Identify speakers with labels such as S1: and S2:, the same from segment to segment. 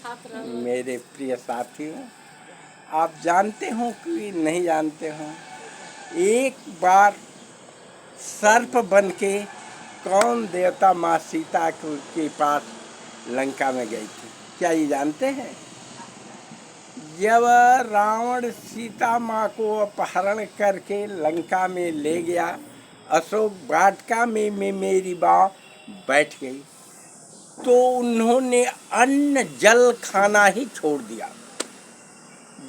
S1: मेरे प्रिय साथियों, आप जानते हो कि नहीं जानते हो, एक बार सर्प बन के कौन देवता माँ सीता के पास लंका में गई थी? क्या ये जानते हैं? जब रावण सीता माँ को अपहरण करके लंका में ले गया, अशोक वाटिका में मेरी माँ बैठ गई, तो उन्होंने अन्न जल खाना ही छोड़ दिया।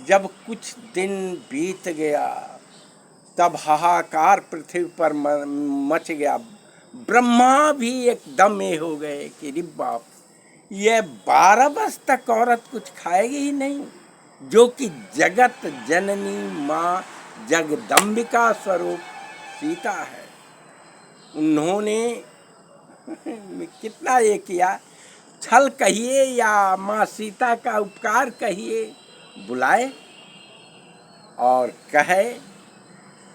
S1: जब कुछ दिन बीत गया तब हाहाकार पृथ्वी पर मच गया। ब्रह्मा भी एकदम ये हो गए कि रे बाप, ये 12 वर्ष तक औरत कुछ खाएगी ही नहीं, जो कि जगत जननी माँ जगदम्बिका स्वरूप सीता है। उन्होंने कितना ये किया, छल कहिए या माँ सीता का उपकार कहिए, बुलाए और कहे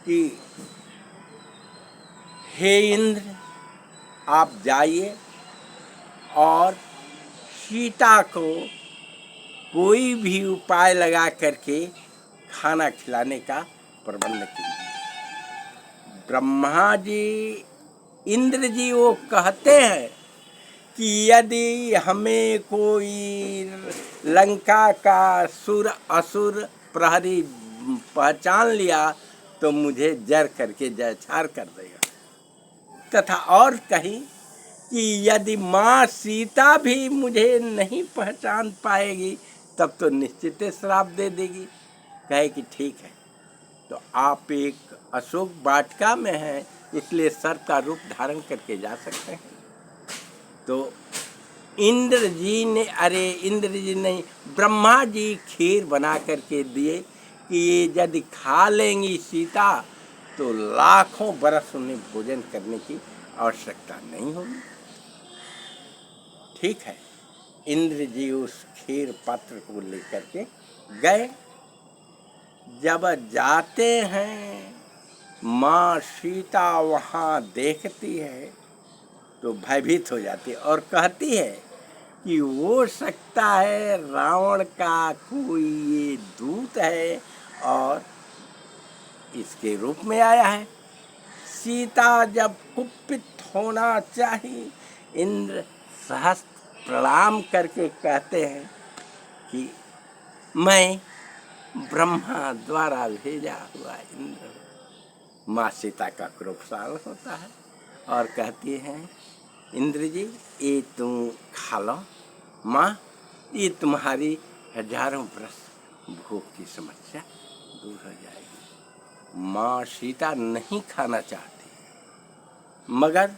S1: कि हे इंद्र, आप जाइए और सीता को कोई भी उपाय लगा करके खाना खिलाने का प्रबंध कीजिए। ब्रह्मा जी, इंद्र जी वो कहते हैं कि यदि हमें कोई लंका का सुर असुर प्रहरी पहचान लिया तो मुझे जर करके जयछार कर देगा। तथा और कहीं कि यदि माँ सीता भी मुझे नहीं पहचान पाएगी तब तो निश्चित श्राप दे देगी। कहे कि ठीक है, तो आप एक अशोक वाटिका में हैं, इसलिए सर्प का रूप धारण करके जा सकते हैं। तो इंद्र जी नहीं, ब्रह्मा जी खीर बना करके दिए कि ये यदि खा लेंगी सीता तो लाखों बरस उन्हें भोजन करने की आवश्यकता नहीं होगी। ठीक है, इंद्र जी उस खीर पात्र को लेकर के गए। जब जाते हैं, माँ सीता वहाँ देखती है तो भयभीत हो जाती है और कहती है कि हो सकता है रावण का कोई ये दूत है और इसके रूप में आया है। सीता जब कुपित होना चाहिए, इंद्र सहस्त्र प्रणाम करके कहते हैं कि मैं ब्रह्मा द्वारा भेजा हुआ इंद्र हूँ। माँ सीता का क्रोध शांत होता है और कहती हैं, इंद्र जी ये तुम खा लो माँ, ये तुम्हारी हजारों वर्ष भूख की समस्या दूर हो जाएगी। माँ सीता नहीं खाना चाहती, मगर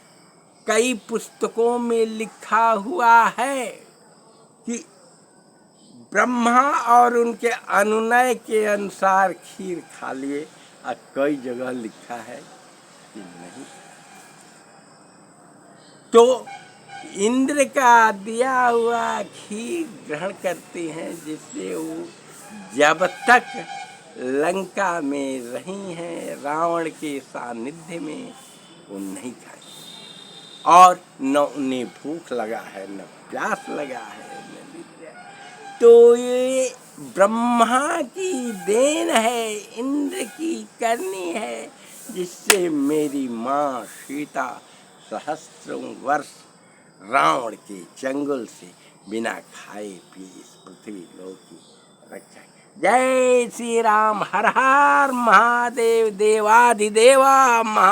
S1: कई पुस्तकों में लिखा हुआ है कि ब्रह्मा और उनके अनुनय के अनुसार खीर खा लिए, और कई जगह लिखा है कि नहीं। तो इंद्र का दिया हुआ खीर ग्रहण करते हैं, जिससे वो जब तक लंका में रही हैं रावण के सानिध्य में वो नहीं खाई, और न उन्हें भूख लगा है, न प्यास लगा है, न निद्रा। तो ये ब्रह्मा की देन है, इंद्र की करनी है, जिससे मेरी माँ सीता सहस्त्रों वर्ष रावण के चंगुल से बिना खाए पिए इस पृथ्वी लोक की रक्षा की। जय श्री राम। हर हर महादेव। देवाधिदेवा महा